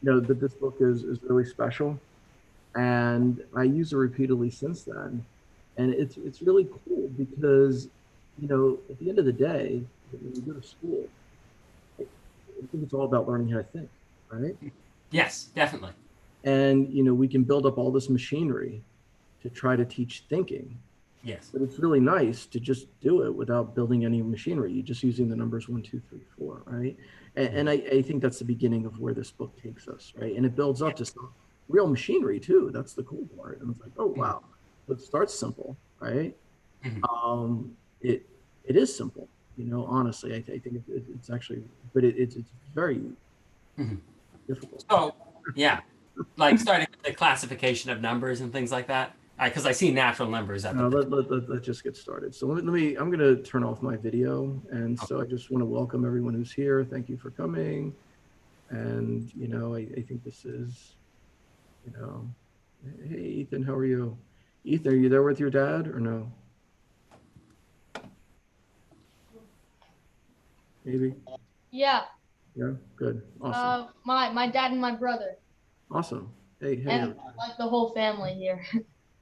that this book is really special, and I use it repeatedly since then. And it's really cool because, at the end of the day, when you go to school, I think it's all about learning how to think, right? Yes, definitely. And we can build up all this machinery to try to teach thinking, Yes. but it's really nice to just do it without building any machinery. You're just using the numbers one, two, three, four, right? And I think that's the beginning of where this book takes us, right? And it builds Yeah. up to some real machinery too. That's the cool part. And it's like, oh Mhm. wow. So it starts simple, right? Mhm. Um, it it is simple, honestly. I think it's actually, but it's very Mhm. difficult. So, yeah, like starting with the classification of numbers and things like that. Because I see natural numbers at the Let's just get started. So I'm going to turn off my video. And oh, so I just want to welcome everyone who's here. Thank you for coming. And, I think this is, you know, hey, Ethan, how are you? Ethan, are you there with your dad or no? Maybe. Yeah, Yeah. Good. Awesome. my dad and my brother, Awesome. Hey, and everybody. like the whole family here.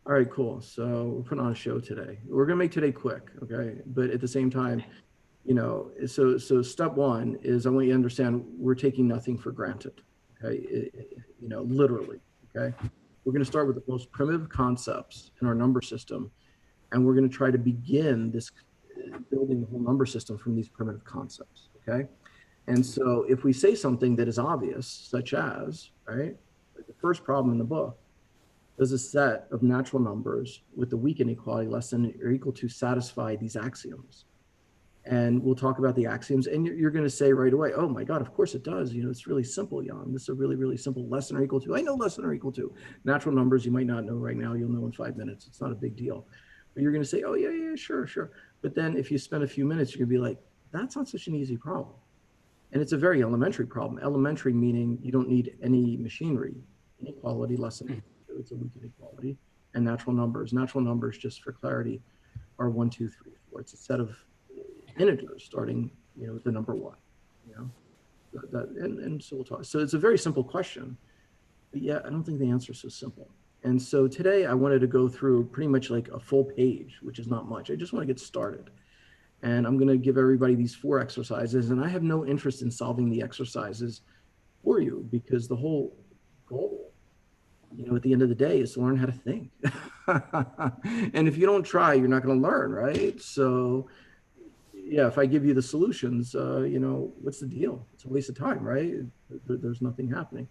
All right, cool. So we're putting on a show today. We're going to make today quick. Okay. But at the same time, so step one is I want you to understand we're taking nothing for granted. Okay, literally. Okay, we're going to start with the most primitive concepts in our number system, and we're going to try to begin this building the whole number system from these primitive concepts. Okay, and so if we say something that is obvious, such as right, like the first problem in the book, does a set of natural numbers with the weak inequality less than or equal to satisfy these axioms? And we'll talk about the axioms, and you're going to say right away, oh my God, of course it does. It's really simple, Jan. This is a really, really simple less than or equal to. I know less than or equal to. Natural numbers you might not know right now. You'll know in 5 minutes. It's not a big deal. But you're going to say, oh, yeah, yeah, sure, sure. But then if you spend a few minutes, you're going to be like, that's not such an easy problem. And it's a very elementary problem. Elementary meaning you don't need any machinery. Inequality less than mhm. equal to. It's a weak inequality. And natural numbers. Natural numbers, just for clarity, are one, two, three, four. It's a set of integers starting, with the number one, you know, and so we'll talk. So it's a very simple question, but yeah, I don't think the answer is so simple. And so today I wanted to go through pretty much like a full page, which is not much. I just want to get started. And I'm going to give everybody these 4 exercises. And I have no interest in solving the exercises for you because the whole goal, at the end of the day is to learn how to think. And if you don't try, you're not going to learn, right? So yeah, if I give you the solutions, what's the deal? It's a waste of time, right? There's nothing happening.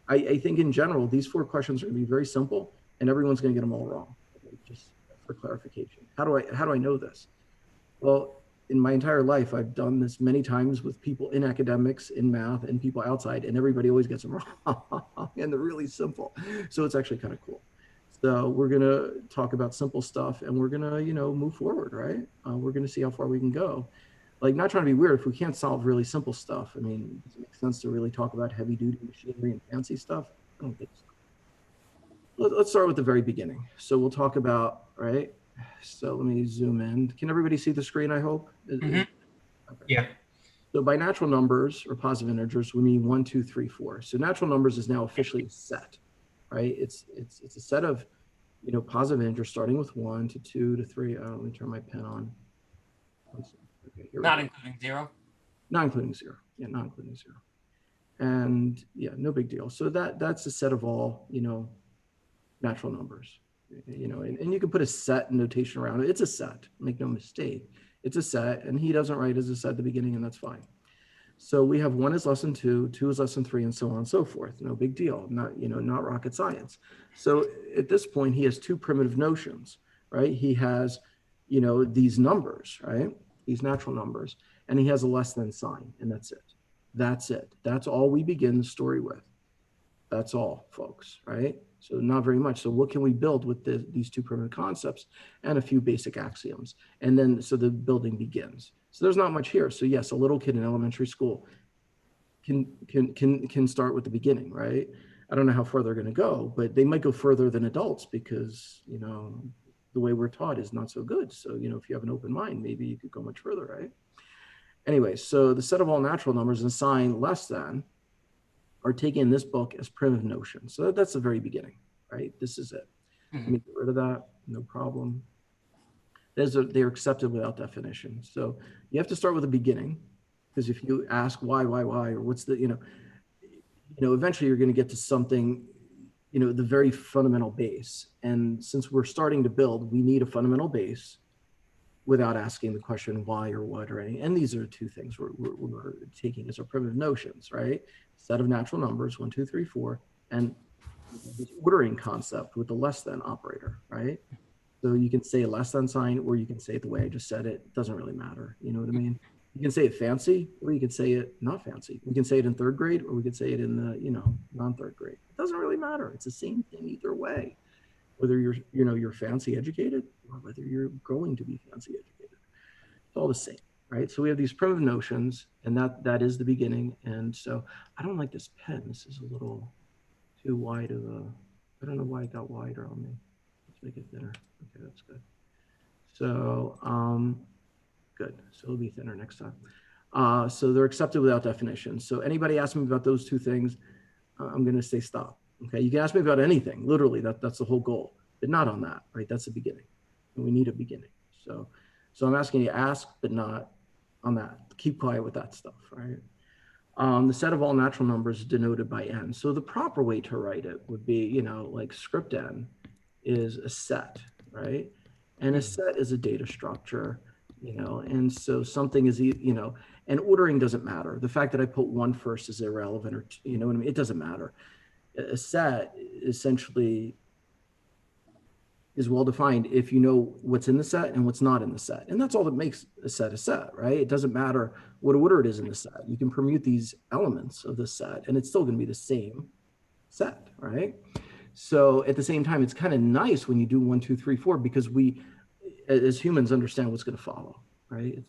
I think in general, these 4 questions are going to be very simple, and everyone's going to get them all wrong. Okay, just for clarification, how do I know this? Well, in my entire life, I've done this many times with people in academics, in math, and people outside, and everybody always gets them wrong, and they're really simple. So it's actually kind of cool. So we're gonna talk about simple stuff, and we're gonna, move forward, right? We're gonna see how far we can go. Like, not trying to be weird. If we can't solve really simple stuff, I mean, does it make sense to really talk about heavy duty machinery and fancy stuff? I don't think so. Let's start with the very beginning. So we'll talk about, right? So let me zoom in. Can everybody see the screen? I hope. Mhm. Okay. Yeah. So by natural numbers or positive integers, we mean 1, 2, 3, 4. So natural numbers is now officially a set, right? It's a set of positive integers starting with 1 to 2 to 3. Let me turn my pen on. Okay, here we Not go. including zero. Not including 0. Yeah, not including 0. And yeah, no big deal. So that's a set of all natural numbers. And you can put a set notation around it. It's a set. Make no mistake. It's a set, and he doesn't write as a set at the beginning, and that's fine. So we have 1 is less than 2, 2 is less than 3, and so on and so forth. No big deal. Not rocket science. So at this point, he has 2 primitive notions, right? He has, these numbers, right? These natural numbers, and he has a less than sign, and that's it. That's it. That's all we begin the story with. That's all, folks, right? So not very much. So what can we build with these 2 primitive concepts and a few basic axioms? And then so the building begins. So there's not much here. So yes, a little kid in elementary school can start with the beginning, right? I don't know how far they're going to go, but they might go further than adults because the way we're taught is not so good. So if you have an open mind, maybe you could go much further, right? Anyway, so the set of all natural numbers and sign less than are taking this book as primitive notions. So that's the very beginning, right? This is it. Let me get rid of that, no problem. They're accepted without definition. So you have to start with the beginning, because if you ask why, or what's the, eventually you're going to get to something, the very fundamental base. And since we're starting to build, we need a fundamental base without asking the question why or what or any. And these are two things we're taking as our primitive notions, right? Set of natural numbers, 1, 2, 3, 4, and this ordering concept with the less than operator, right? So you can say a less than sign, or you can say it the way I just said it. It doesn't really matter. You know what I mean? You can say it fancy, or you can say it not fancy. We can say it in third grade, or we could say it in the, non-third grade. It doesn't really matter. It's the same thing either way, whether you're fancy educated or whether you're going to be fancy educated. It's all the same, right? So we have these primitive notions, and that is the beginning. And so I don't like this pen. This is a little too wide of a, I don't know why it got wider on me. Let's make it thinner. Okay, that's good. So, good. So it'll be thinner next time. So they're accepted without definition. So anybody ask me about those two things, I'm going to say stop. Okay, you can ask me about anything. Literally, that's the whole goal, but not on that, right? That's the beginning. And we need a beginning. So I'm asking you to ask, but not on that. Keep quiet with that stuff, right? The set of all natural numbers denoted by n. So the proper way to write it would be, like script n is a set, right? And a set is a data structure, and so something is, and ordering doesn't matter. The fact that I put 1 first is irrelevant, or you know what I mean? It doesn't matter. A set essentially is well defined if you know what's in the set and what's not in the set. And that's all that makes a set, right? It doesn't matter what order it is in the set. You can permute these elements of the set and it's still going to be the same set, right? So at the same time, it's kind of nice when you do 1, 2, 3, 4, because we, as humans, understand what's going to follow, right?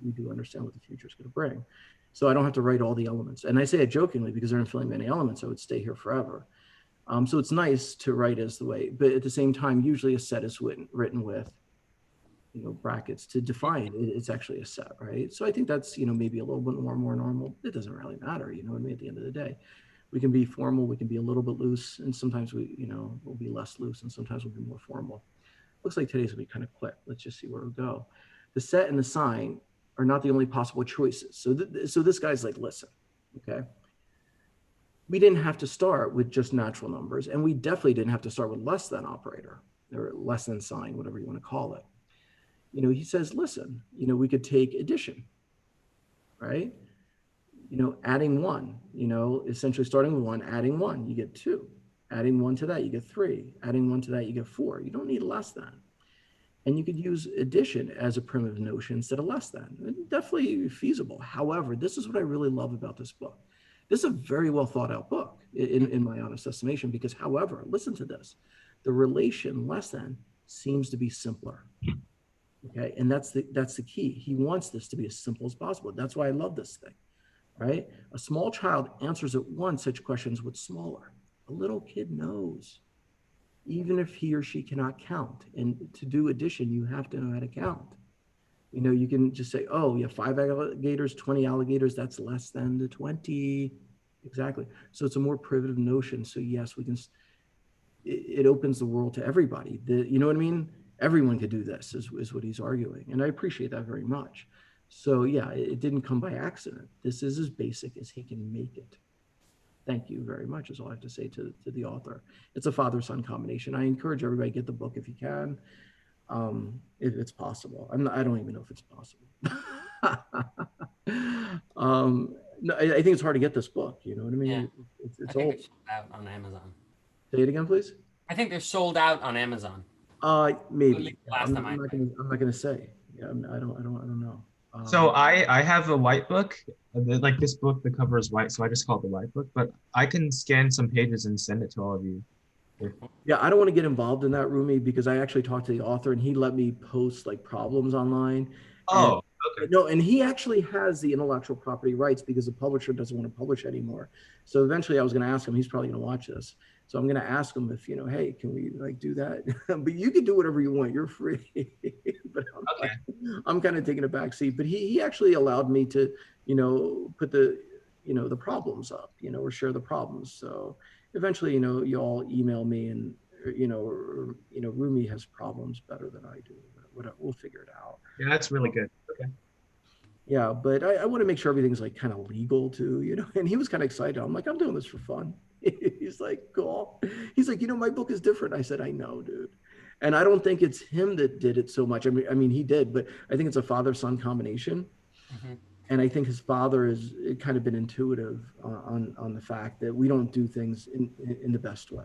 We do understand what the future is going to bring. So I don't have to write all the elements. And I say it jokingly because there aren't filling many elements, I would stay here forever. So it's nice to write as the way, but at the same time, usually a set is written with, brackets to define it's actually a set, right? So I think that's, maybe a little bit more normal. It doesn't really matter, you know what I mean? At the end of the day, we can be formal, we can be a little bit loose, and sometimes we, we'll be less loose, and sometimes we'll be more formal. Looks like today's will be kind of quick. Let's just see where we go. The set and the sign are not the only possible choices. So this guy's like, listen, okay, we didn't have to start with just natural numbers, and we definitely didn't have to start with less than operator or less than sign, whatever you want to call it. He says, listen, we could take addition, right? Adding 1, essentially starting with 1, adding 1, you get 2. Adding 1 to that, you get 3. Adding 1 to that, you get 4. You don't need less than. And you could use addition as a primitive notion instead of less than. Definitely feasible. However, this is what I really love about this book. This is a very well thought out book in my honest estimation, because however, listen to this, the relation less than seems to be simpler. Okay, and that's the key. He wants this to be as simple as possible. That's why I love this thing, right? A small child answers at once such questions with smaller. A little kid knows, even if he or she cannot count. And to do addition, you have to know how to count. You can just say, oh, you have 5 alligators, 20 alligators, that's less than the 20. Exactly. So it's a more primitive notion. So yes, we can, it opens the world to everybody. You know what I mean? Everyone could do this is what he's arguing. And I appreciate that very much. So yeah, it didn't come by accident. This is as basic as he can make it. Thank you very much is all I have to say to the author. It's a father-son combination. I encourage everybody to get the book if you can. If it's possible. I don't even know if it's possible. No, I think it's hard to get this book. You know what I mean? Yeah. It's I think old. they're sold out on Amazon. Say it again, please. I think they're sold out on Amazon. Maybe. Last time I'm not gonna say. Yeah, I don't know. So I have a white book, like this book, the cover is white, so I just call it the white book, but I can scan some pages and send it to all of you. Yeah, I don't want to get involved in that, Rumi, because I actually talked to the author and he let me post like problems online. Oh, okay. No, and he actually has the intellectual property rights because the publisher doesn't want to publish anymore. So eventually I was going to ask him, he's probably going to watch this. So I'm going to ask him if, hey, can we like do that? But you can do whatever you want. You're free. But I'm kind of taking a back seat. But he actually allowed me to, put the, the problems up, or share the problems. So eventually, you all email me and, Rumi has problems better than I do. We'll figure it out. Yeah, that's really good. Okay. Yeah, but I want to make sure everything's like kind of legal too, and he was kind of excited. I'm like, I'm doing this for fun. He's like, cool. He's like, my book is different. I said, I know, dude. And I don't think it's him that did it so much. I mean, he did, but I think it's a father-son combination. Mm-hmm. And I think his father has kind of been intuitive on the fact that we don't do things in the best way,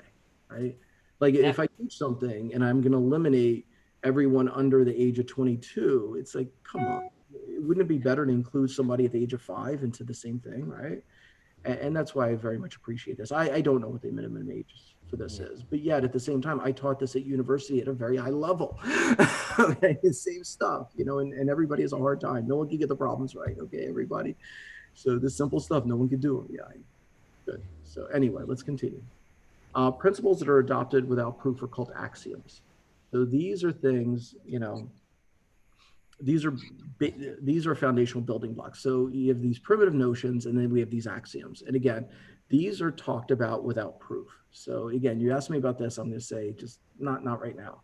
right? Like if I teach something and I'm going to eliminate everyone under the age of 22, it's like, come on. Wouldn't it be better to include somebody at the age of 5 into the same thing, right? And that's why I very much appreciate this. I don't know what the minimum age for this is, but yet at the same time, I taught this at university at a very high level. Okay, the same stuff, and everybody has a hard time. No one can get the problems right. Okay, everybody. So the simple stuff, no one can do it. Yeah, good. So anyway, let's continue. Principles that are adopted without proof are called axioms. So these are things, these are foundational building blocks. So you have these primitive notions, and then we have these axioms. And again, these are talked about without proof. So again, you asked me about this, I'm going to say just not right now.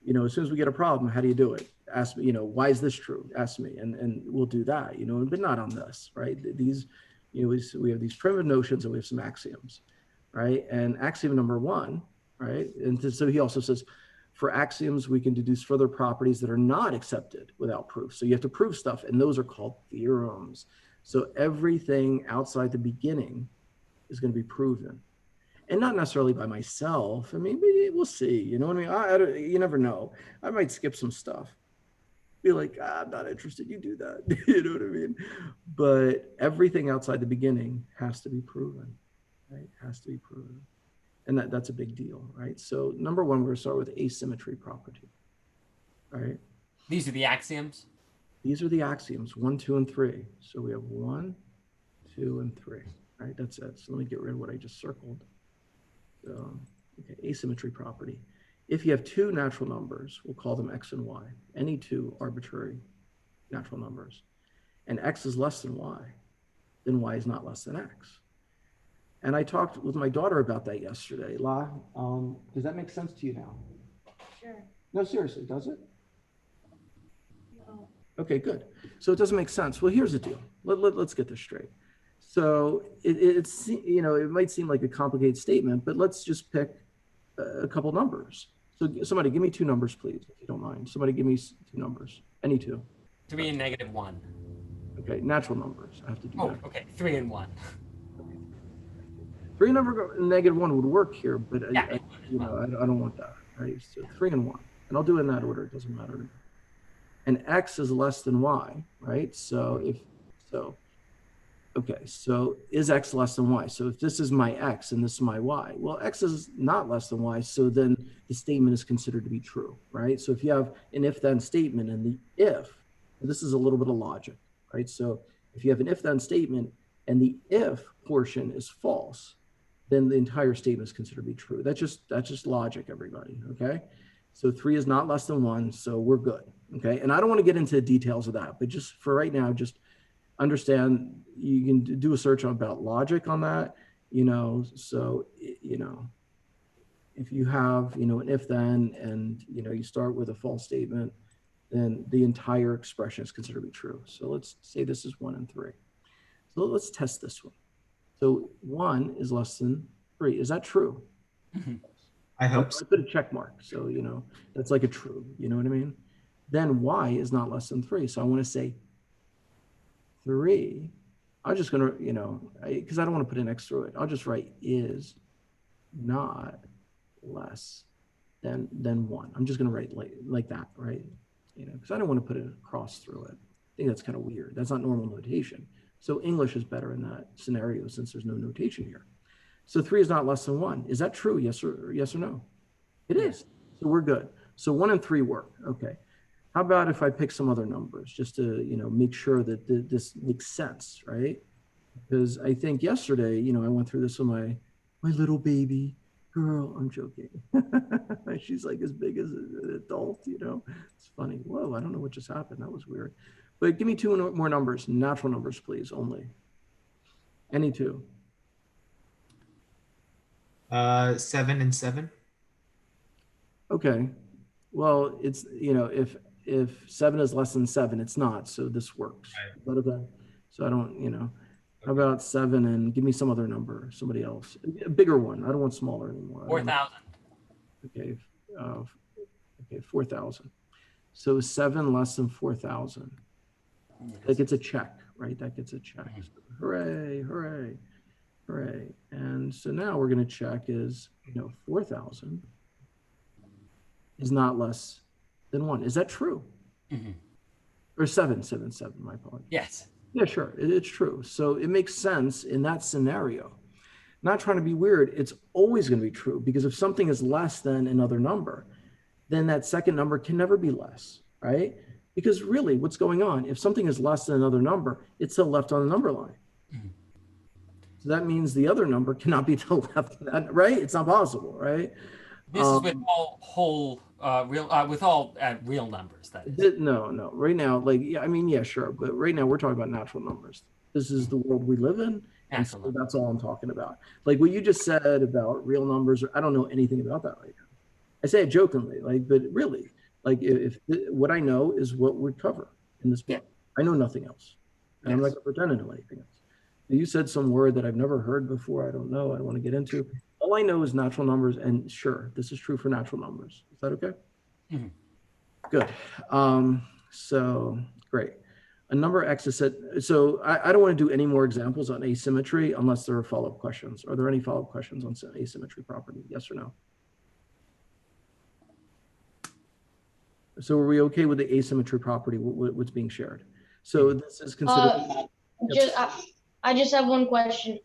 As soon as we get a problem, how do you do it? Ask me, why is this true? Ask me, and we'll do that, but not on this, right? These, we have these primitive notions and we have some axioms, right? And axiom number 1, right? And so he also says, for axioms, we can deduce further properties that are not accepted without proof. So you have to prove stuff, and those are called theorems. So everything outside the beginning is going to be proven, and not necessarily by myself. I mean, we'll see. You know what I mean? You never know. I might skip some stuff. Be like, I'm not interested. You do that. You know what I mean? But everything outside the beginning has to be proven, right? Has to be proven. And that's a big deal, right? So number 1, we're going to start with asymmetry property, right? These are the axioms? These are the axioms, 1, 2, and 3. So we have 1, 2, and 3, right? That's it. So let me get rid of what I just circled. So, okay, asymmetry property. If you have 2 natural numbers, we'll call them x and y, any 2 arbitrary natural numbers, and x is less than y, then y is not less than x. And I talked with my daughter about that yesterday. La, does that make sense to you now? Sure. No, seriously, does it? No. Okay, good. So it doesn't make sense. Well, here's the deal. Let's get this straight. So it's, it might seem like a complicated statement, but let's just pick a couple numbers. So somebody give me 2 numbers, please, if you don't mind. Somebody give me 2 numbers, any 2. 3 and -1. Okay, natural numbers. I have to do that. Okay, 3 and 1. 3 number -1 would work here, but Yeah. I don't want that, right? So 3 and 1, and I'll do it in that order. It doesn't matter. And x is less than y, right? So okay, so is x less than y? So if this is my x and this is my y, well, x is not less than y, so then the statement is considered to be true, right? So if you have an if-then statement, and the if, this is a little bit of logic, right? So if you have an if-then statement and the if portion is false, then the entire statement is considered to be true. That's just logic, everybody, okay? So 3 is not less than 1, so we're good, okay? And I don't want to get into the details of that, but just for right now, just understand you can do a search about logic on that, so, if you have, an if-then and, you start with a false statement, then the entire expression is considered to be true. So let's say this is 1 and 3. So let's test this one. So 1 is less than 3. Is that true? Mm-hmm. I hope so. I put a check mark. So, that's like a true, you know what I mean? Then y is not less than 3. So I want to say 3. I'm just going to, because I don't want to put an X through it. I'll just write is not less than 1. I'm just going to write like that, right? Because I don't want to put a cross through it. I think that's kind of weird. That's not normal notation. So English is better in that scenario since there's no notation here. So 3 is not less than 1. Is that true? Yes or no? It is. So we're good. So 1 and 3 work. Okay. How about if I pick some other numbers just to, make sure that this makes sense, right? Because I think yesterday, I went through this with my little baby girl. I'm joking. She's like as big as an adult, It's funny. Whoa, I don't know what just happened. That was weird. But give me 2 more numbers, natural numbers, please, only. Any two. 7 and 7. Okay. Well, it's, if 7 is less than 7, it's not. So this works. Right. Is that okay? So I don't. How about 7 and give me some other number, somebody else, a bigger one. I don't want smaller anymore. 4,000. Okay. Okay. 4,000. So 7 less than 4,000. That gets a check, right? That gets a check. Mhm. So hooray, hooray, hooray. And so now we're going to check is, 4,000 is not less than 1. Is that true? Mhm. Or 777, my apologies. Yes. Yeah, sure. It's true. So it makes sense in that scenario. Not trying to be weird. It's always going to be true because if something is less than another number, then that second number can never be less, right? Because really what's going on, if something is less than another number, it's still left on the number line. Mhm. So that means the other number cannot be to the left of that, right? It's not possible, right? This is with all whole with all real numbers. That is. No. Right now, yeah, sure. But right now we're talking about natural numbers. This is the world we live in. And so Natural numbers. that's all I'm talking about. Like what you just said about real numbers, I don't know anything about that right now. I say it jokingly, but really, if what I know is what we cover in this book. I know nothing else. And I'm not Yes. going to pretend to know anything else. You said some word that I've never heard before. I don't know. I don't want to get into. All I know is natural numbers. And sure, this is true for natural numbers. Is that okay? Mhm. Good. So great. A number X is set. So I don't want to do any more examples on asymmetry unless there are follow-up questions. Are there any follow-up questions on asymmetry property? Yes or no? So are we okay with the asymmetry property, what's being shared? So this is considered. I just have one question.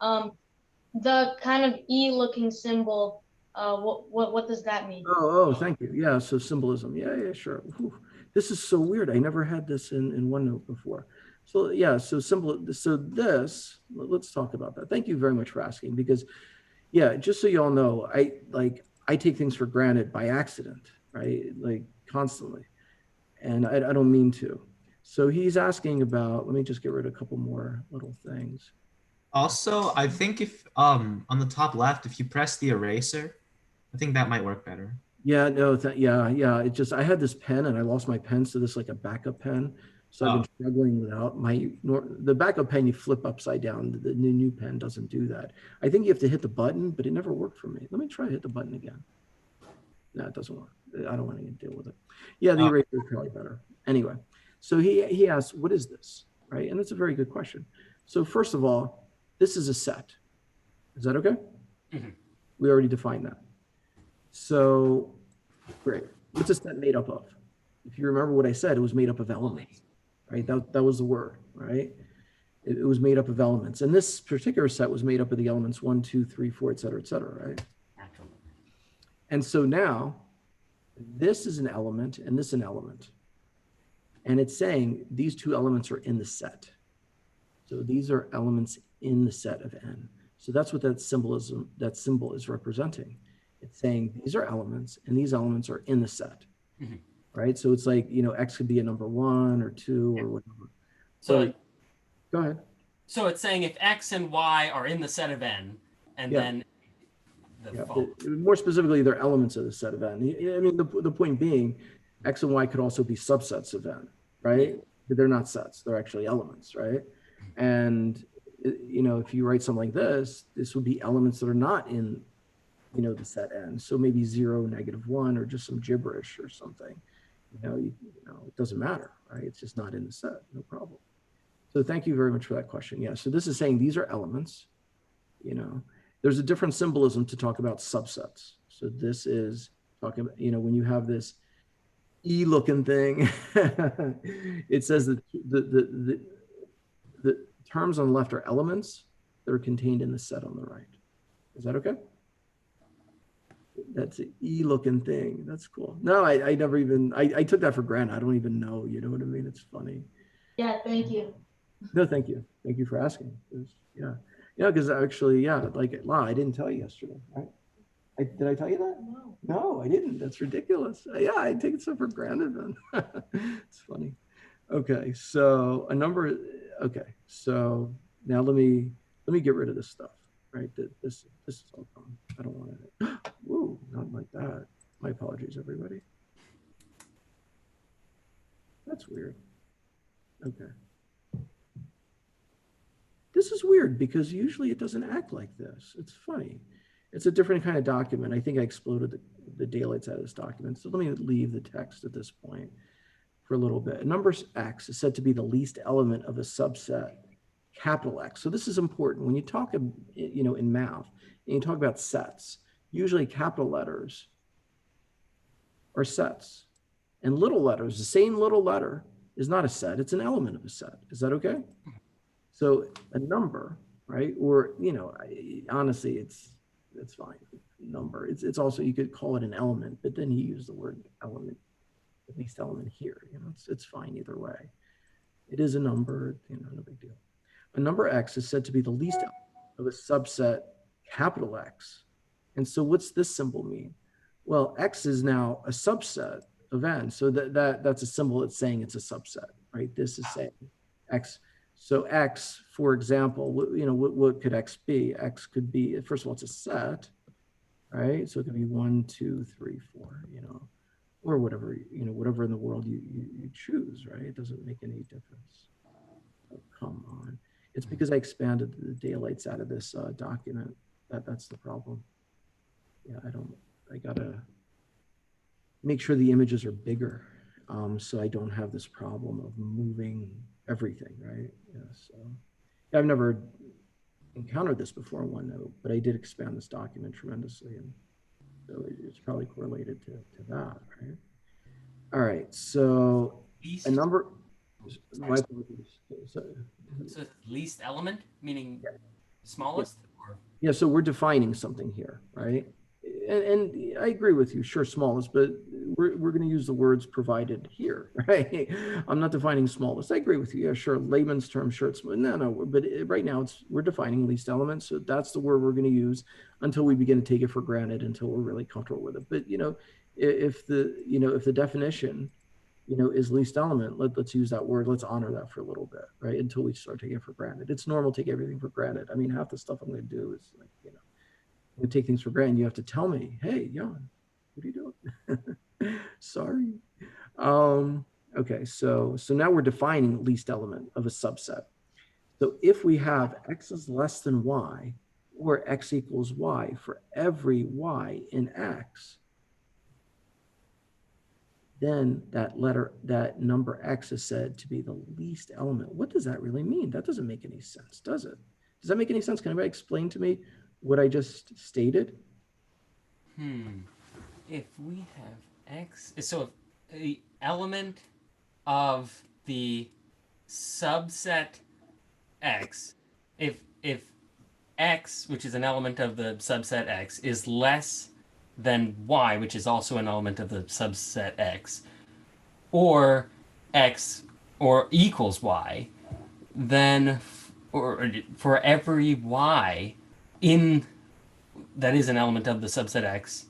The kind of E-looking symbol, what does that mean? Oh, thank you. Yeah, so symbolism. Yeah, sure. Whew. This is so weird. I never had this in OneNote before. So yeah, so let's talk about that. Thank you very much for asking because yeah, just so you all know, I take things for granted by accident, right? Like constantly. And I don't mean to. So he's asking about, let me just get rid of a couple more little things. Also, I think if on the top left, if you press the eraser, I think that might work better. Yeah, no, yeah. It just, I had this pen and I lost my pen. So this is like a backup pen. So I've been struggling without the backup pen you flip upside down. The new pen doesn't do that. I think you have to hit the button, but it never worked for me. Let me try to hit the button again. No, it doesn't work. I don't want to deal with it. Yeah, the eraser is probably better. Anyway, so he asked, what is this? Right? And that's a very good question. So first of all, this is a set. Is that okay? Mhm. We already defined that. So great. What's a set made up of? If you remember what I said, it was made up of elements, right? That was the word, right? It was made up of elements. And this particular set was made up of the elements 1, 2, 3, 4, et cetera, right? Natural numbers. And so now this is an element and this an element. And it's saying these two elements are in the set. So these are elements in the set of N. So that's what that symbol is representing. It's saying these are elements and these elements are in the set, Mhm. right? So it's like, X could be a number 1 or 2 or whatever. So, Go ahead. so it's saying if X and Y are in the set of N, and Yeah. then the Yeah, follow. more specifically, they're elements of the set of N. I mean, the point being, X and Y could also be subsets of N, right? But they're not sets, they're actually elements, right? And, if you write something like this would be elements that are not in, the set N. So maybe 0, -1, or just some gibberish or something. It doesn't matter, right? It's just not in the set, no problem. So thank you very much for that question. Yeah, so this is saying these are elements, There's a different symbolism to talk about subsets. So this is talking about, when you have this E-looking thing, it says that the terms on the left are elements that are contained in the set on the right. Is that okay? That's an E-looking thing. That's cool. No, I never even, I took that for granted. I don't even know, you know what I mean? It's funny. Yeah, thank you. No, thank you. Thank you for asking. Yeah, because actually, wow, I didn't tell you yesterday, right? Did I tell you that? No. No, I didn't. That's ridiculous. Yeah, I take it so for granted then. It's funny. Okay, so so now let me let me get rid of this stuff, right? This is all gone. I don't want it. Whoa, not like that. My apologies, everybody. That's weird. Okay. This is weird because usually it doesn't act like this. It's funny. It's a different kind of document. I think I exploded the daylights out of this document. So let me leave the text at this point for a little bit. Number X is said to be the least element of a subset, capital X. So this is important. When you talk, in math, and you talk about sets, usually capital letters are sets. And little letters, the same little letter is not a set, it's an element of a set. Is that okay? So a number, right? Or, honestly, it's fine. Number. It's also, you could call it an element, but then he used the word element, at least element here. It's fine either way. It is a number, no big deal. A number X is said to be the least element of a subset, capital X. And so what's this symbol mean? Well, X is now a subset of N. So that's a symbol that's saying it's a subset, right? This is saying X. So X, for example, what could X be? X could be, first of all, it's a set, right? So it could be 1, 2, 3, 4, or whatever, whatever in the world you choose, right? It doesn't make any difference. Oh, come on. It's because I expanded the daylights out of this document. That's the problem. Yeah, I gotta make sure the images are bigger so I don't have this problem of moving everything, right? Yeah, so I've never encountered this before in OneNote, but I did expand this document tremendously, and so it's probably correlated to that, right? All right, so a number. My apologies. So least element, meaning smallest? Or? Yeah, so we're defining something here, right? And I agree with you, sure, smallest, but we're going to use the words provided here, right? I'm not defining smallest. I agree with you. Yeah, sure, layman's term, sure, it's no, but right now we're defining least element, so that's the word we're going to use until we begin to take it for granted, until we're really comfortable with it. But if the definition is least element, let's use that word. Let's honor that for a little bit, right? Until we start taking it for granted. It's normal to take everything for granted. I mean, half the stuff I'm going to do is like, we take things for granted. You have to tell me, hey, Jan, what are you doing? Sorry. Okay, so now we're defining least element of a subset. So if we have X is less than Y or X equals Y for every Y in X, then that number X is said to be the least element. What does that really mean? That doesn't make any sense, does it? Does that make any sense? Can anybody explain to me what I just stated? If we have X, so the element of the subset X, if X, which is an element of the subset X, is less than Y, which is also an element of the subset X, or X or equals Y, then or for every Y that is an element of the subset X,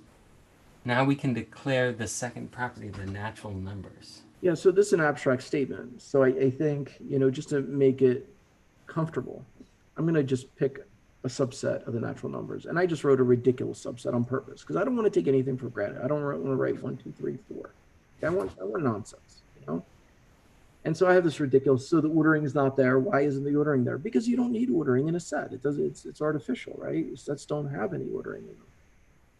now we can declare the second property of the natural numbers. Yeah, so this is an abstract statement. So I think, just to make it comfortable, I'm going to just pick a subset of the natural numbers. And I just wrote a ridiculous subset on purpose because I don't want to take anything for granted. I don't want to write 1, 2, 3, 4. Okay, I want nonsense, And so I have this ridiculous, so the ordering is not there. Why isn't the ordering there? Because you don't need ordering in a set. It's artificial, right? Sets don't have any ordering in them.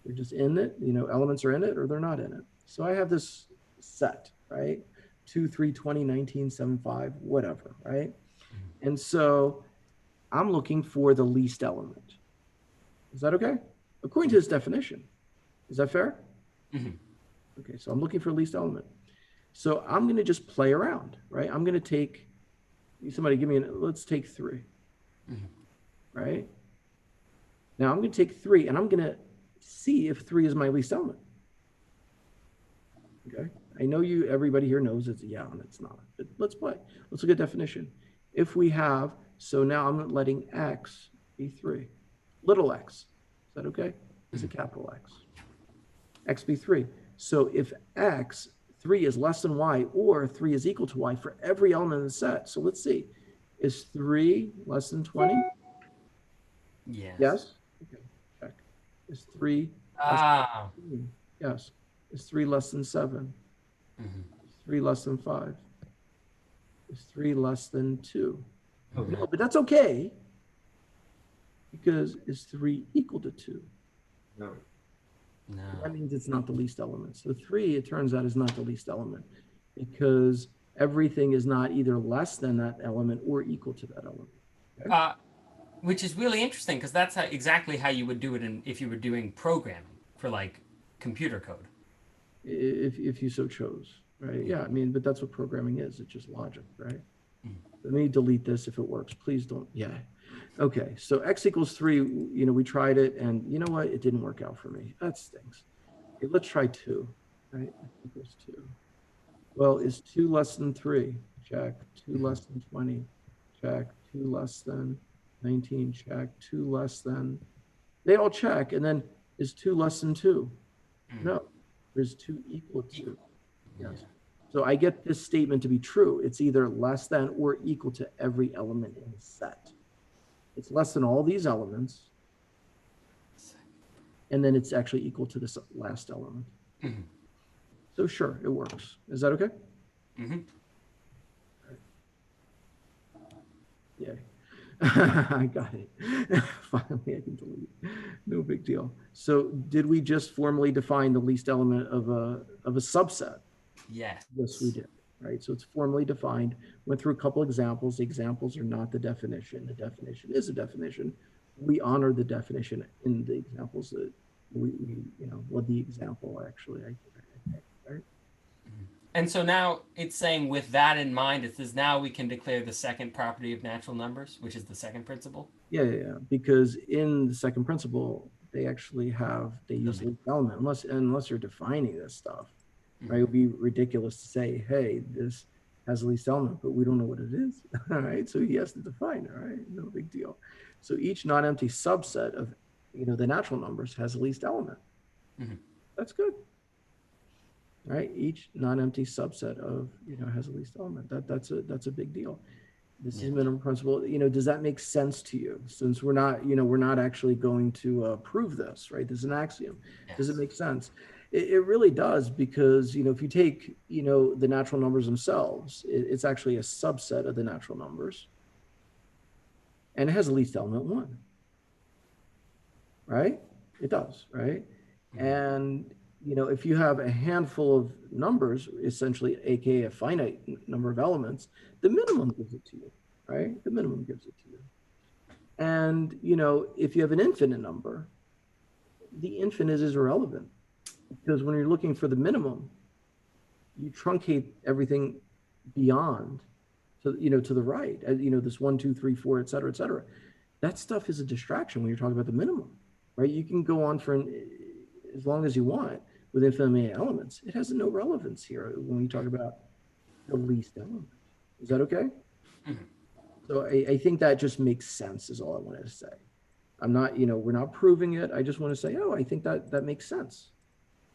They're just in it, elements are in it or they're not in it. So I have this set, right? 2, 3, 20, 19, 7, 5, whatever, right? And so I'm looking for the least element. Is that okay? According to this definition. Is that fair? Mm-hmm. Okay, so I'm looking for least element. So I'm going to just play around, right? I'm going to take, somebody give me, let's take 3, right? Now I'm going to take 3 and I'm going to see if 3 is my least element. Okay, I know everybody here knows it's and it's not, but let's play. Let's look at definition. If we have, so now I'm letting X be 3, little x. Is that okay? It's a capital X. X be 3. So if X, 3 is less than Y or 3 is equal to Y for every element of the set. So let's see, is 3 less than 20? Yes. Yes? Okay, check. Is 3 Ah. 3? Yes. Is 3 less than 7? Mhm. Is 3 less than 5? Is 3 less than 2? Oh, No, but that's okay, because is 3 equal to 2? no. No. That means it's not the least element. So 3, it turns out, is not the least element, because everything is not either less than that element or equal to that element. Uh, which is really interesting because that's exactly how you would do it if you were doing programming for like computer code. If you so chose, right? Yeah, I mean, but that's what programming is. It's just logic, right? Mhm. Let me delete this if it works. Please don't. Yeah. Okay, so x equals 3, you know, we tried it, and you know what? It didn't work out for me. That stinks. Okay, let's try 2, right? X equals 2. Well, is 2 less than 3? Check. 2 less than 20? Check. 2 less than 19? Check. 2 less than... They all check, and then is 2 less than 2? No. There's 2 equal to. Yes. So I get this statement to be true. It's either less than or equal to every element in the set. It's less than all these elements, and then it's actually equal to this last element. Mhm. So sure, it works. Is that okay? Mm-hmm. Yay. I got it. Finally, I can delete. No big deal. So did we just formally define the least element of a subset? Yes. Yes, we did. Right. So it's formally defined. Went through a couple examples. The examples are not the definition. The definition is a definition. We honor the definition in the examples that we you know, what the example actually. Right. And so now it's saying with that in mind, it says now we can declare the second property of natural numbers, which is the second principle. Yeah. Because in the second principle, they actually they use least element unless you're defining this stuff. Right? It would be ridiculous to say, hey, this has a least element, but we don't know what it is. All right. So he has to define it. Right. No big deal. So each non-empty subset of, you know, the natural numbers has a least element. Mhm. That's good. Right. Each non-empty subset of, you know, has a least element. That's a big deal. This is a minimum principle. You know, does that make sense to you? Since we're not actually going to prove this, right? This is an axiom. Yes. Does it make sense? It really does, because, you know, if you take, you know, the natural numbers themselves, it's actually a subset of the natural numbers, and it has a least element 1, right? It does, right? And, you know, if you have a handful of numbers, essentially, aka a finite number of elements, the minimum gives it to you, right? The minimum gives it to you. And, you know, if you have an infinite number, the infinite is irrelevant, because when you're looking for the minimum, you truncate everything beyond, to, you know, to the right, you know, this 1, 2, 3, 4, et cetera, et cetera. That stuff is a distraction when you're talking about the minimum, right? You can go on for as long as you want with infinite many elements. It has no relevance here when we talk about the least element. Is that okay? Mhm. So I think that just makes sense, is all I wanted to say. I'm not, you know, we're not proving it. I just want to say, oh, I think that makes sense.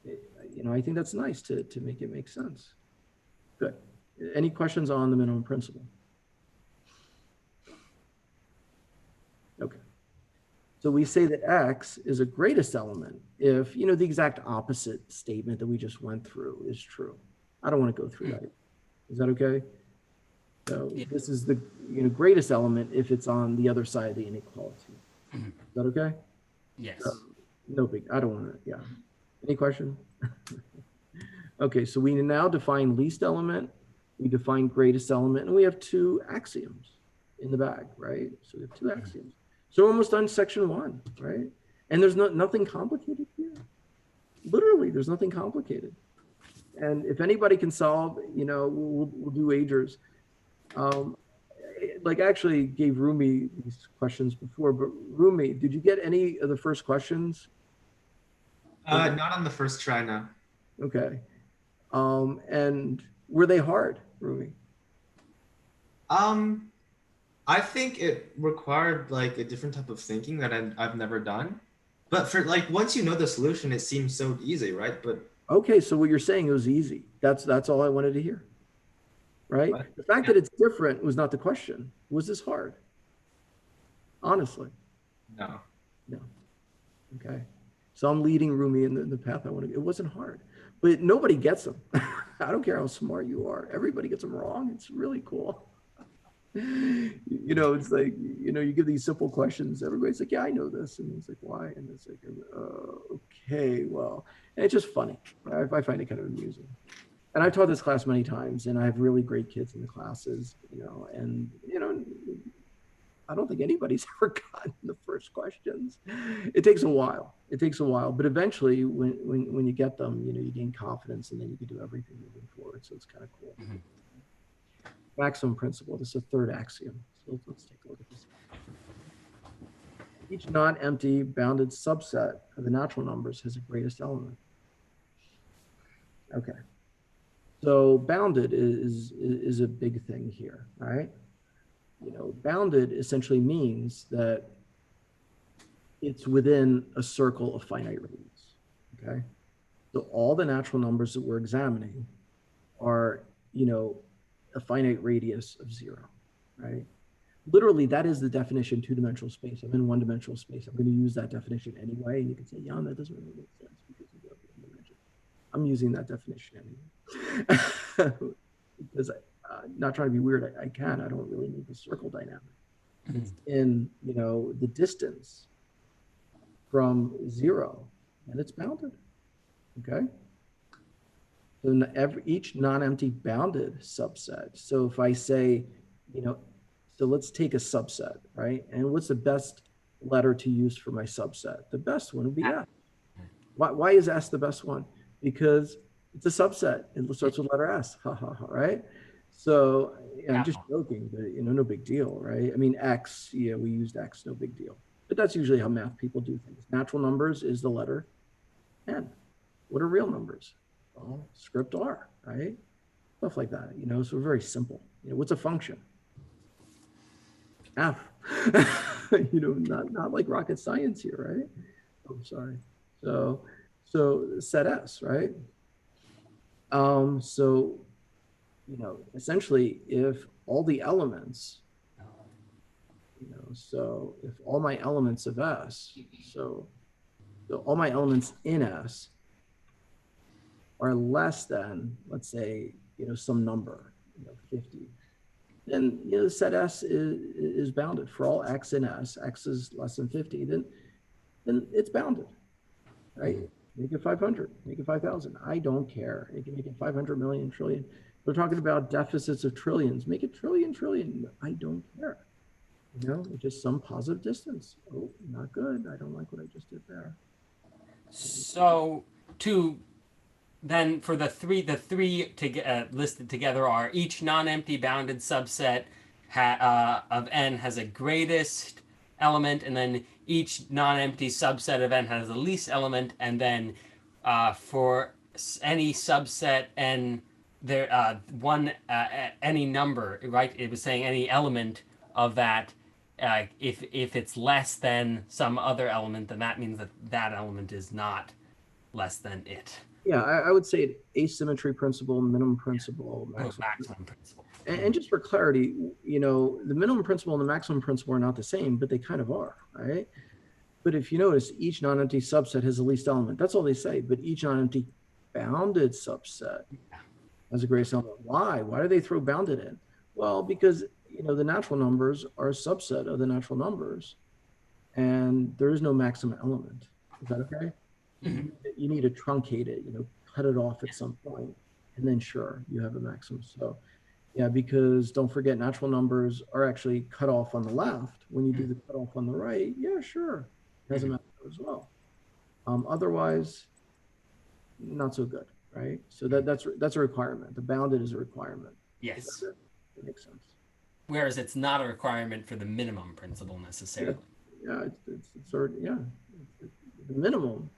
You know, I think that's nice to make it make sense. Good. Any questions on the minimum principle? Okay. So we say that X is a greatest element if, you know, the exact opposite statement that we just went through is true. I don't want to go through that. Is that okay? So Yeah. this is the, you know, greatest element if it's on the other side of the inequality. Mhm. Is that okay? Yes. No big, I don't want to, yeah. Any question? Okay, so we now define least element, we define greatest element, and we have 2 axioms in the bag, right? So we have 2 axioms. So we're almost done section 1, right? And there's nothing complicated here. Literally, there's nothing complicated. And if anybody can solve, you know, we'll do wagers. Like, I actually gave Rumi these questions before, but Rumi, did you get any of the first questions? Not on the first try, no. Okay. And were they hard, Rumi? I think it required like a different type of thinking that I've never done. But for like once you know the solution, it seems so easy, right? But Okay, so what you're saying, it was easy. That's all I wanted to hear. Right? What? The fact that it's different was not the question. Was this hard? Honestly. No. Okay. So I'm leading Rumi in the path I want to. It wasn't hard, but nobody gets them. I don't care how smart you are. Everybody gets them wrong. It's really cool. It's like, you give these simple questions. Everybody's like, yeah, I know this. And it's like, why? And it's like, okay, well, and it's just funny. I find it kind of amusing. And I've taught this class many times, and I have really great kids in the classes, and, I don't think anybody's ever gotten the first questions. It takes a while. But eventually when you get them, you gain confidence, and then you can do everything moving forward. So it's kind of cool. Mhm. Maximum principle. This is a third axiom. So let's take a look at this. Each non-empty bounded subset of the natural numbers has a greatest element. Okay. So bounded is a big thing here, all right? Bounded essentially means that it's within a circle of finite radius, okay? So all the natural numbers that we're examining are, a finite radius of 0, right? Literally, that is the definition two-dimensional space. I'm in one-dimensional space. I'm going to use that definition anyway. And you can say, Jan, that doesn't really make sense because you go one dimension. I'm using that definition anyway. Because not trying to be weird, I can. I don't really need the circle dynamic. It's in, the distance from 0, and it's bounded, okay? So each non-empty bounded subset. So if I say, so let's take a subset, right? And what's the best letter to use for my subset? The best one would be S. Why is S the best one? Because it's a subset. It starts with letter S, right? So I'm just joking, but no big deal, right? I mean, X, we used X, no big deal. But that's usually how math people do things. Natural numbers is the letter N. What are real numbers? Well, script R, right? Stuff like that, so very simple. What's a function? F. Not like rocket science here, right? Oh, sorry. So set S, right? So essentially, if all the elements, so if all my elements of S, so all my elements in S are less than, let's say, some number, 50, then set S is bounded for all X in S. X is less than 50, then it's bounded, right? Make it 500, make it 5,000. I don't care. You can make it 500 million, trillion. We're talking about deficits of trillions. Make it trillion. I don't care. Just some positive distance. Oh, not good. I don't like what I just did there. So then for the three listed together are each non-empty bounded subset of N has a greatest element, and then each non-empty subset of N has the least element, and then for any subset N, there any number, right? It was saying any element of that. If it's less than some other element, then that means that element is not less than it. Yeah, I would say asymmetry principle, minimum principle, maximum principle. And just for clarity, the minimum principle and the maximum principle are not the same, but they kind of are, right? But if you notice, each non-empty subset has the least element. That's all they say. But each non-empty bounded subset has a greatest element. Why? Why do they throw bounded in? Well, because the natural numbers are a subset of the natural numbers, and there is no maximum element. Is that okay? You need to truncate it, cut it off at some point, and then sure, you have a maximum. So yeah, because don't forget, natural numbers are actually cut off on the left. When you do the cut off on the right, yeah, sure, it has a maximum as well. Otherwise, not so good, right? So that's a requirement. The bounded is a requirement. Yes. That makes sense. Whereas it's not a requirement for the minimum principle necessarily. Yeah, it's sort of, yeah. The minimum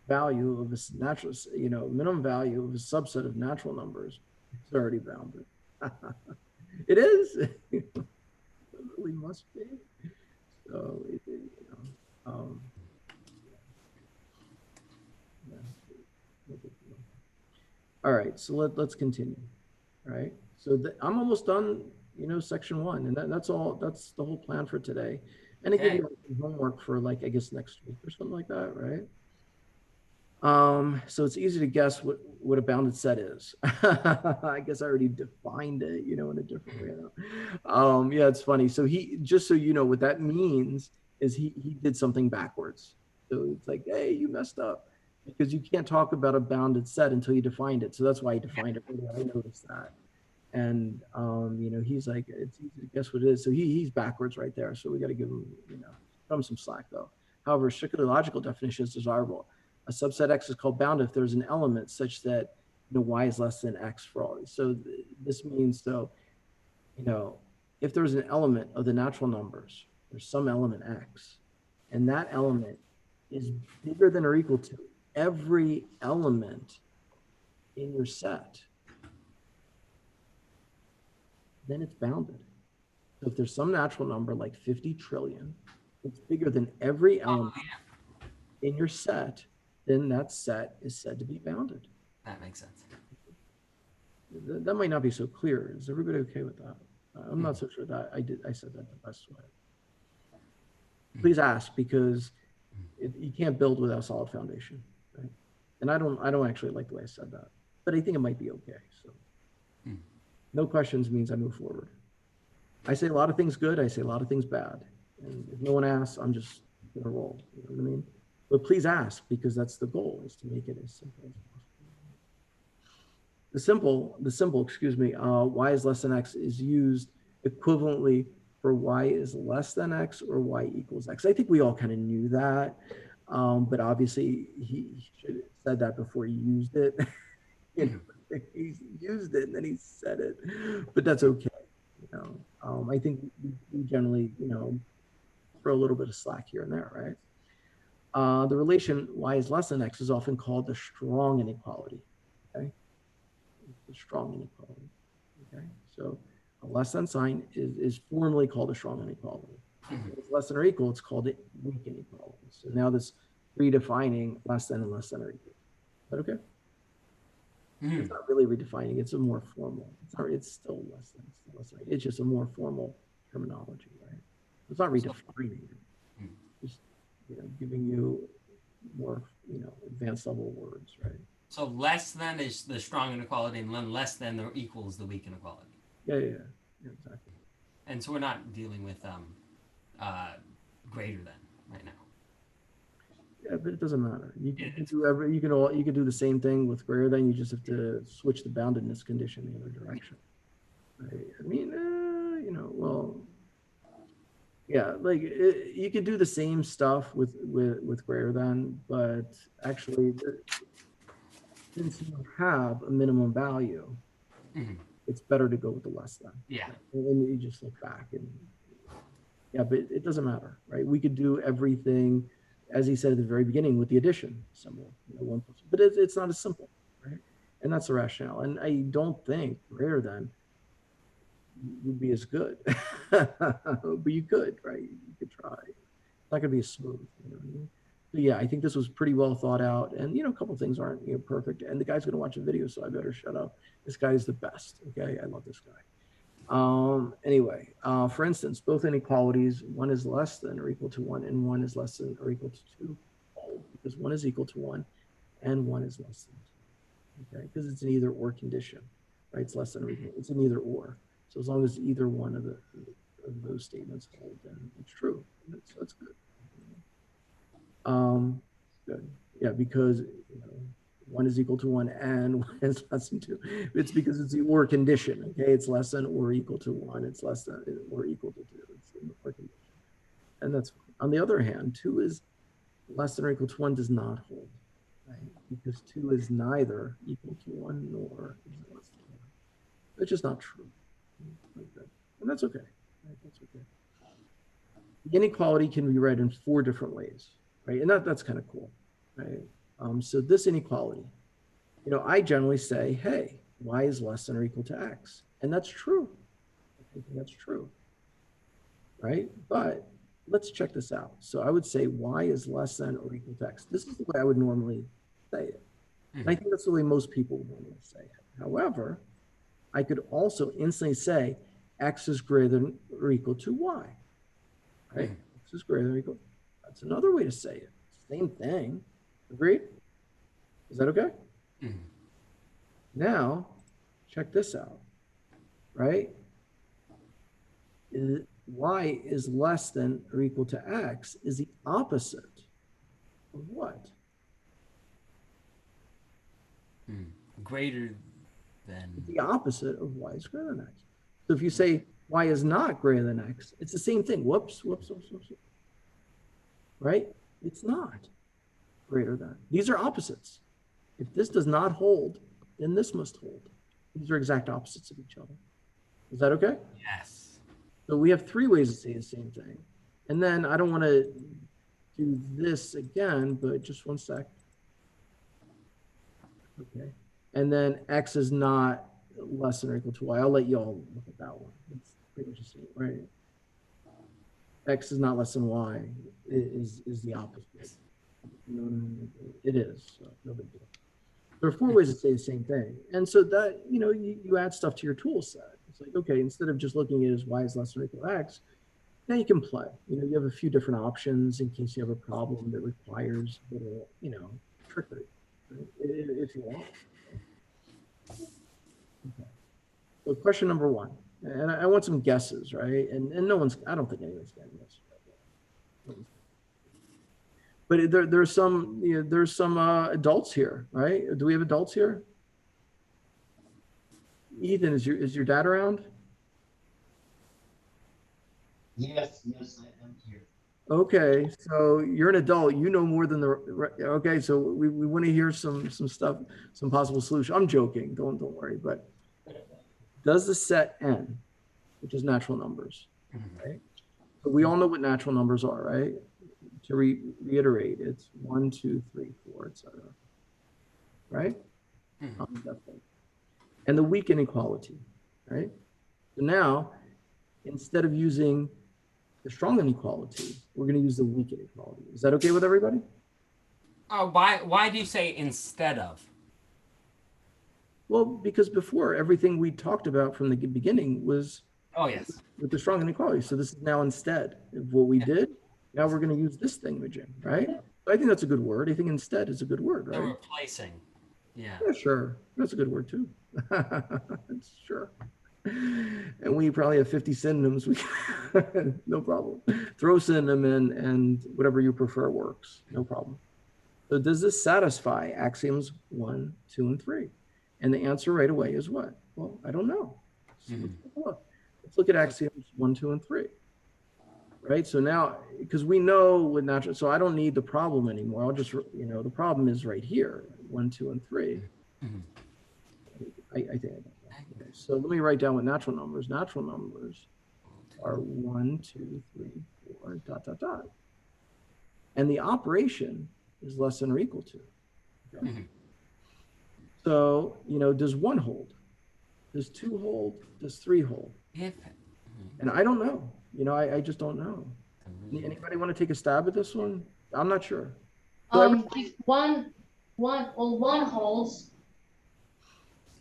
value of a natural, minimum value of a subset of natural numbers is already bounded. It is. It really must be. So, all right, so let's continue. All right, so I'm almost done, section 1, and that's all. That's the whole plan for today. And they give Okay. you like, some homework for like, I guess next week or something like that, right? So it's easy to guess what a bounded set is. I guess I already defined it, you know, in a different way. Yeah, it's funny. So he, just so you know, what that means is he did something backwards. So it's like, hey, you messed up because you can't talk about a bounded set until you defined it. So that's why he defined it. I noticed that. And you know, he's like, it's easy to guess what it is. So he's backwards right there. So we got to give him, you know, cut him some slack though. However, strictly logical definition is desirable. A subset X is called bound if there's an element such that, you know, Y is less than X for all. So this means, so, you know, if there's an element of the natural numbers, there's some element X, and that element is bigger than or equal to every element in your set, then it's bounded. So if there's some natural number like 50 trillion, it's bigger than every element in your set, then that set is said to be bounded. That makes sense. That might not be so clear. Is everybody okay with that? I'm not so sure that I said that the best way. Please ask, because you can't build without a solid foundation, right? And I don't actually like the way I said that, but I think it might be okay. So no questions means I move forward. I say a lot of things good. I say a lot of things bad. And if no one asks, I'm just gonna roll. You know what I mean? But please ask, because that's the goal, is to make it as simple as possible. The symbol, excuse me, y is less than x is used equivalently for y is less than x or y equals x. I think we all kind of knew that, but obviously he should have said that before he used it. You know, he used it and then he said it, but that's okay. You know, I think we generally, you know, throw a little bit of slack here and there, right? The relation y is less than x is often called the strong inequality. Okay, the strong inequality. Okay, so a less than sign is formally called a strong inequality. If it's less than or equal, it's called a weak inequality. So now this redefining less than and less than or equal. Is that okay? It's not really redefining. It's a more formal. It's still less than. It's still less than. It's just a more formal terminology, right? It's not redefining it. Just, you know, giving you more, you know, advanced level words, right? So less than is the strong inequality, and then less than or equals the weak inequality. Yeah, exactly. And so we're not dealing with greater than right now. Yeah, but it doesn't matter. You can do you can do the same thing with greater than. You just have to switch the boundedness condition the other direction. Right? I mean, you know, well, yeah, like you could do the same stuff with greater than, but actually, since you have a minimum value, it's better to go with the less than. Yeah. And you just look back and yeah, but it doesn't matter, right? We could do everything, as he said at the very beginning, with the addition symbol, you know, 1+, but it's not as simple, right? And that's the rationale. And I don't think greater than would be as good, but you could, right? You could try. It's not gonna be as smooth, you know what I mean? So yeah, I think this was pretty well thought out, and you know, a couple of things aren't, you know, perfect. And the guy's gonna watch a video, so I better shut up. This guy is the best. Okay, I love this guy. Anyway, for instance, both inequalities, one is less than or equal to 1, and one is less than or equal to 2, because one is equal to 1, and one is less than 2. Okay, because it's an either or condition, right? It's less than or equal. It's an either or. So as long as either one of those statements hold, then it's true. So that's good. Good. Yeah, because you know, 1 is equal to 1 and 1 is less than 2. It's because it's the or condition. Okay, it's less than or equal to 1. It's less than or equal to 2. It's an or condition, and that's fine. On the other hand, 2 is less than or equal to 1 does not hold, right? Because 2 is neither equal to 1 nor is less than 1. It's just not true. Okay. And that's okay. Right? That's okay. The inequality can be read in 4 different ways, right? And that's kind of cool, right? So this inequality, you know, I generally say, hey, y is less than or equal to x. And that's true. I think that's true, right? But let's check this out. So I would say y is less than or equal to x. This is the way I would normally say it. And I think that's the way most people would normally say it. However, I could also instantly say x is greater than or equal to y, right? x is greater than or equal. That's another way to say it. Same thing. Agreed? Is that okay? Mhm. Now, check this out, right? Y is less than or equal to x is the opposite of what? Greater than. The opposite of y is greater than x. So if you say y is not greater than x, it's the same thing. Whoops. Right? It's not greater than. These are opposites. If this does not hold, then this must hold. These are exact opposites of each other. Is that okay? Yes. So we have three ways to say the same thing. And then I don't want to do this again, but just one sec. Okay. And then x is not less than or equal to y. I'll let you all look at that one. It's pretty much the same, right? X is not less than y is the opposite. No, it is. So no big deal. There are four ways to say the same thing. And so that, you add stuff to your tool set. It's like, okay, instead of just looking at it as y is less than or equal to x, now you can play. You have a few different options in case you have a problem that requires a little, trickery, right? If you want. Okay. So question number one, and I want some guesses, right? And no one's, I don't think anyone's getting this. But there's some, there's some adults here, right? Do we have adults here? Ethan, is your dad around? Yes, I am here. Okay, so you're an adult. You know more than okay. So we want to hear some stuff, some possible solution. I'm joking. Don't worry. But does the set n, which is natural numbers, right? So we all know what natural numbers are, right? To reiterate, it's 1, 2, 3, 4, etc. Right? And the weak inequality, right? So now, instead of using the strong inequality, we're going to use the weak inequality. Is that okay with everybody? Why do you say instead of? Well, because before everything we talked about from the beginning was Oh, yes. with the strong inequality. So this is now instead of what we did. Now we're going to use this thingamajig, right? I think that's a good word. I think instead is a good word, The right? replacing. Yeah. Yeah, sure. That's a good word too. Sure. And we probably have 50 synonyms. We no problem. Throw synonym in and whatever you prefer works. No problem. So does this satisfy axioms 1, 2, and 3? And the answer right away is what? Well, I don't know. So let's take a look. Let's look at axioms 1, 2, and 3. Right. So now, because we know with natural, so I don't need the problem anymore. I'll just, the problem is right here, 1, 2, and 3. I think I got that. Okay. So let me write down what natural numbers. Natural numbers are 1, 2, 3, 4, ... And the operation is less than or equal to. Okay. So, does 1 hold? Does 2 hold? Does 3 hold? And I don't know. I just don't know. Anybody want to take a stab at this one? I'm not sure. So If one holds,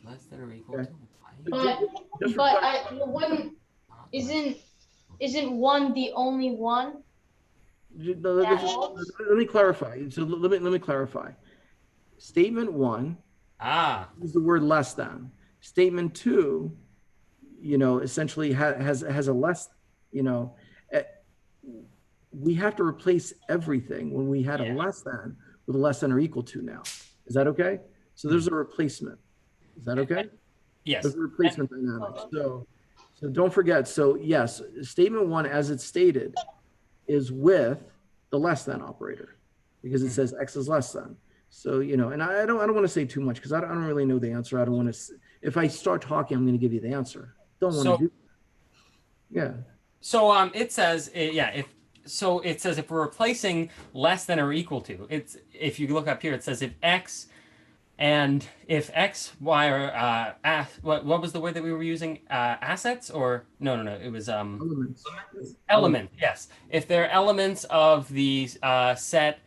Less than or equal Okay. to but Just but reflect- I wouldn't. Isn't one the only one? Let me clarify. So let me clarify. Statement 1 is the word less than. Statement 2, essentially has a less, we have to replace everything when we had a less than with a less than or equal to now. Is that okay? So there's a replacement. Is that okay? Yes. There's a replacement dynamic. So don't forget. So yes, statement 1, as it's stated, is with the less than operator because it says x is less than. So, and I don't want to say too much because I don't really know the answer. I don't want to, if I start talking, I'm going to give you the answer. Don't want to do. Yeah. So it says it says if we're replacing less than or equal to, it's if you look up here, it says if x and if x, y are what was the word that we were using? Assets or no, it was element. Yes. If they're elements of the set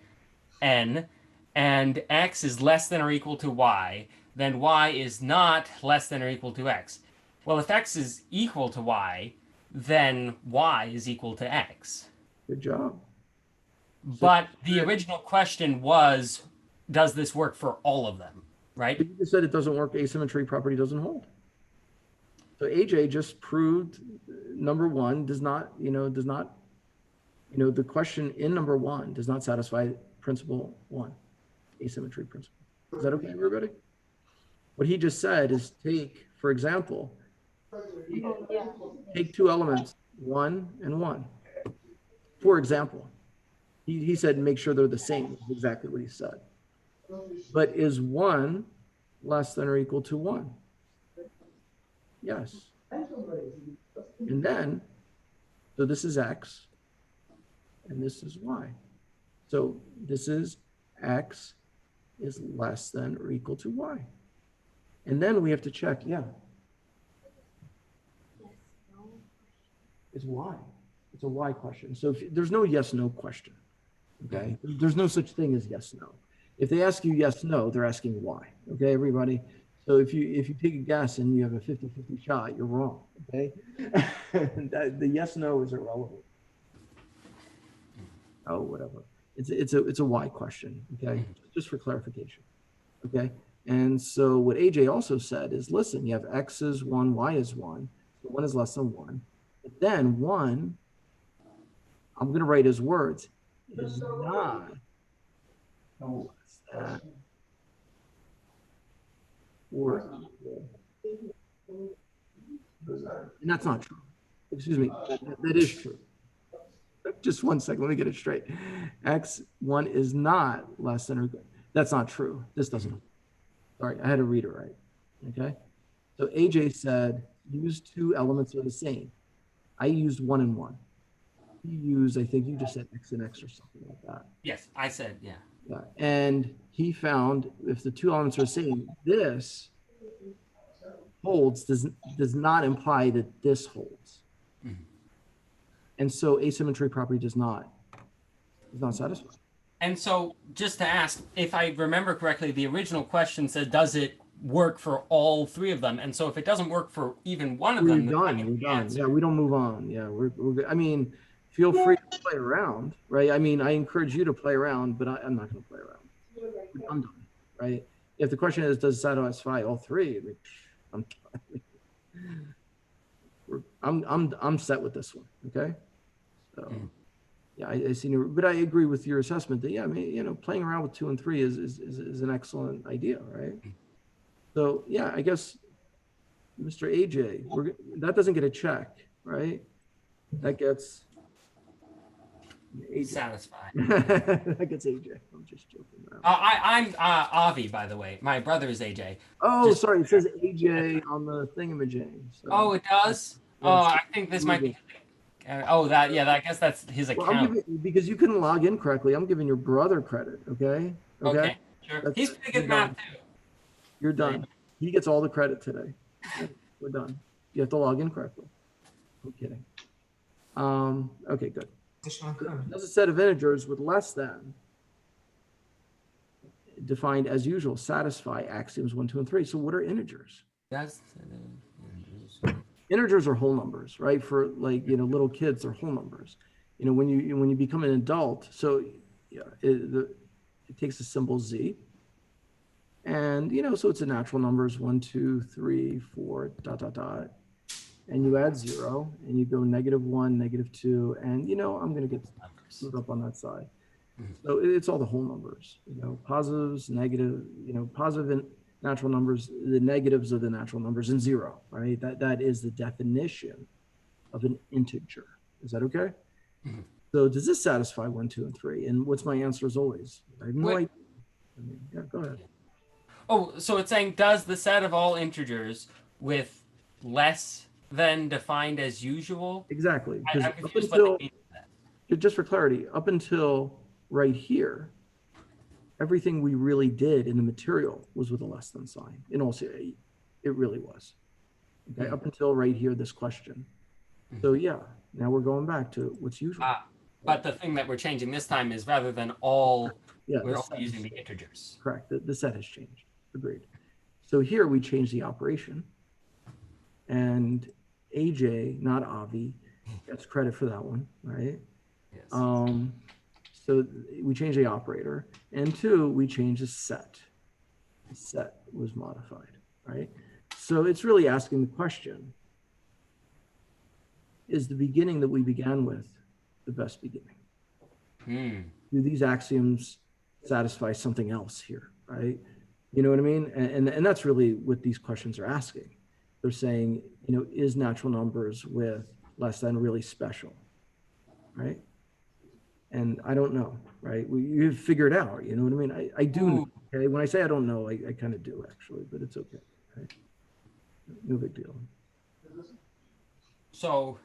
n and x is less than or equal to y, then y is not less than or equal to x. Well, if x is equal to y, then y is equal to x. Good job. But the original question was, does this work for all of them? Right? But you just said it doesn't work, asymmetry property doesn't hold. So AJ just proved number one does not, the question in number one does not satisfy principle one, asymmetry principle. Is that okay, everybody? What he just said is take, for example, take two elements, 1 and 1. For example, he said make sure they're the same, is exactly what he said. But is 1 less than or equal to 1? Yes. And then, so this is X, and this is Y. So this is X is less than or equal to Y. And then we have to check, Yes, no. it's Y. It's a Y question. So if, there's no yes, no question. Okay. There's no such thing as yes, no. If they ask you yes, no, they're asking why. Okay, everybody. So if you take a guess and you have a 50-50 shot, you're wrong. Okay. The yes, no is irrelevant. Oh, whatever. It's a why question. Okay. Just for clarification. Okay. And so what AJ also said is, listen, you have X is 1, Y is 1. So 1 is less than 1. But then 1, I'm going to write his words, is not less than or equal. And that's not true. Excuse me. That is true. Just 1 second. Let me get it straight. X1 is not less than or equal. That's not true. This doesn't. Sorry, I had to read it right. Okay. So AJ said use two elements that are the same. I used 1 and 1. You used, I think you just said X and X or something like that. Yes, I said, yeah. Yeah. And he found if the two elements are the same, this holds does not imply that this holds. Mhm. And so asymmetry property does not satisfy. And so, just to ask, if I remember correctly, the original question said, does it work for all three of them? And so, if it doesn't work for even one of We're them, then done. I We're get the done. answer. Yeah, we don't move on. Yeah, we're good. I mean, feel free to play around, right? I mean, I encourage you to play around, but I'm not going to play around. I'm done, right? If the question is, does it satisfy all three? I mean, I'm set with this one. Okay. So, yeah, I see. But I agree with your assessment that, yeah, I mean, playing around with 2 and 3 is an excellent idea, right? So, yeah, I guess, Mr. AJ, that doesn't get a check, right? That gets AJ. Satisfied. That gets AJ. I'm just joking around. I'm Avi, by the way. My brother is AJ. Oh, just- sorry. It says AJ on the thingamajig. So. Oh, it does? Oh, I think this might be. I guess that's his Well, I'm account. giving, because you couldn't log in correctly, I'm giving your brother credit, okay? Okay, sure. That's- He's pretty good you're at math done. too. You're done. He gets all the credit today. Okay, we're done. You have to log in correctly. I'm kidding. Okay, good. As a set of integers with less than, defined as usual, satisfy axioms 1, 2, and 3. So what are integers? That's Integers are whole numbers, right? For little kids, they're whole numbers. When you become an adult, so yeah, it takes the symbol z, and so it's a natural numbers 1, 2, 3, 4, ... And you add 0, and you go -1, -2, and I'm going to get screwed up on that side. So it's all the whole numbers, positives, negative, positive and natural numbers, the negatives of the natural numbers, and 0, right? That is the definition of an integer. Is that okay? Mhm. So does this satisfy 1, 2, and 3? And what's my answer as always? I have no Wait. idea. I mean, yeah, go ahead. Oh, so it's saying, does the set of all integers with less than defined as usual? Exactly. I'm Because up confused what until, they mean by that. just for clarity, up until right here, everything we really did in the material was with a less than sign. In all seriousness, it really was. Okay, up until right here, this question. So yeah, now we're going back to what's usual. But the thing that we're changing this time is rather than all, Yeah, we're the only set using is- the integers. correct. The set has changed. Agreed. So here we change the operation, and AJ, not Avi, gets credit for that one, right? Yes. So we change the operator, and 2, we change the set. The set was modified, right? So it's really asking the question, is the beginning that we began with the best beginning? Hmm. Do these axioms satisfy something else here, right? You know what I mean? And that's really what these questions are asking. They're saying, is natural numbers with less than really special, right? And I don't know, right? You figure it out, you know what I mean? I do know, okay? When I say I don't know, I kind of do actually, but it's okay, right? No big deal. So,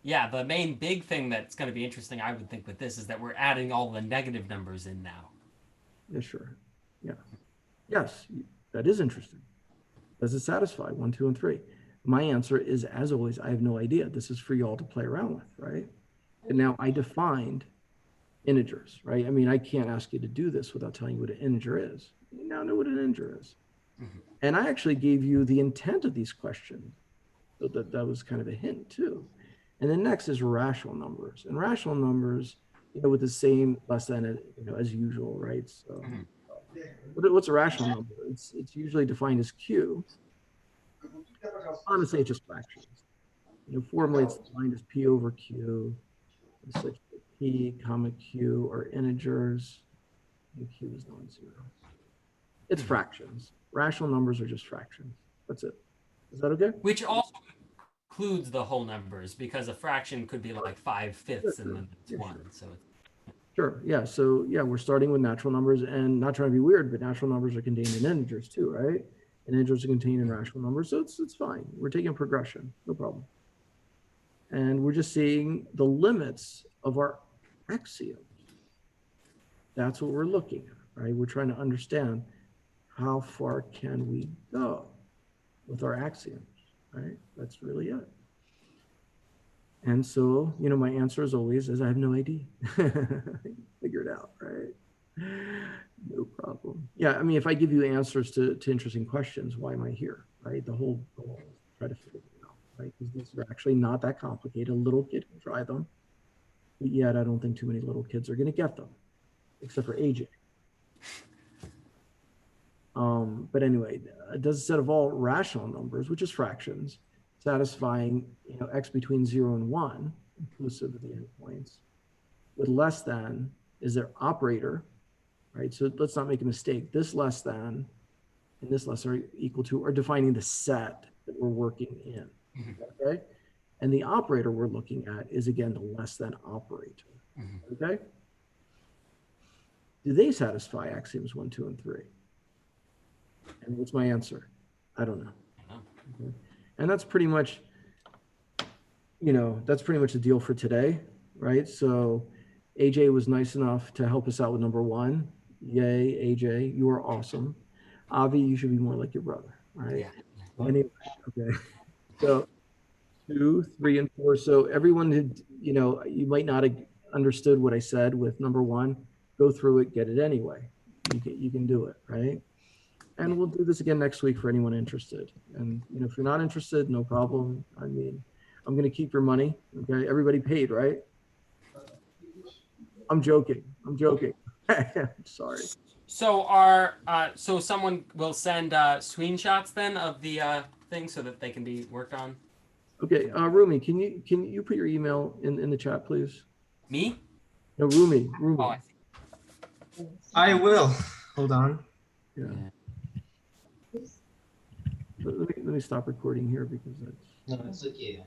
yeah, the main big thing that's going to be interesting, I would think, with this is that we're adding all the negative numbers in now. Yeah, sure. Yeah. Yes, that is interesting. Does it satisfy 1, 2, and 3? My answer is, as always, I have no idea. This is for y'all to play around with, right? And now I defined integers, right? I mean, I can't ask you to do this without telling you what an integer is. You now know what an integer is. And I actually gave you the intent of these questions. So that was kind of a hint too. And then next is rational numbers. And rational numbers, with the same less than, as usual, right? So what's a rational number? It's usually defined as Q. Honestly, it's just fractions. Formally it's defined as P over Q, such that P, comma Q are integers, and Q is non-zero. It's fractions. Rational numbers are just fractions. That's it. Is that okay? Which also includes the whole numbers, because a fraction could be like 5/5 and then it's 1. So Sure. Yeah. So yeah, we're starting with natural numbers, and not trying to be weird, but natural numbers are contained in integers too, right? And integers are contained in rational numbers, so it's fine. We're taking progression, no problem. And we're just seeing the limits of our axioms. That's what we're looking at, right? We're trying to understand how far can we go with our axioms, right? That's really it. And so, my answer as always is I have no idea. Figure it out, right? No problem. Yeah, I mean, if I give you answers to interesting questions, why am I here, right? The whole goal is to try to figure it out, right? Because these are actually not that complicated. A little kid can try them, but yet I don't think too many little kids are going to get them, except for AJ. But anyway, does a set of all rational numbers, which is fractions, satisfying x between 0 and 1, inclusive of the endpoints, with less than is their operator, right? So let's not make a mistake. This less than and this less are equal to are defining the set that we're working in, okay? And the operator we're looking at is, again, the less than operator, okay? Do they satisfy axioms 1, 2, and 3? And what's my answer? I don't know. Okay. And that's pretty much, that's pretty much the deal for today, right? So AJ was nice enough to help us out with number 1. Yay, AJ, you are awesome. Avi, you should be more like your brother, right? yeah. Anyway, okay. So 2, 3, and 4. So everyone who, you might not have understood what I said with number 1, go through it, get it anyway. You can do it, right? And we'll do this again next week for anyone interested. And if you're not interested, no problem. I mean, I'm going to keep your money. Okay, everybody paid, right? I'm joking. I'm sorry. So so someone will send screenshots then of the thing so that they can be worked on. Okay, Rumi, can you put your email in the chat, please? Me? No, Rumi. Oh, I see. I will. Hold on. Yeah. Let me stop recording here because that's. No, it's okay.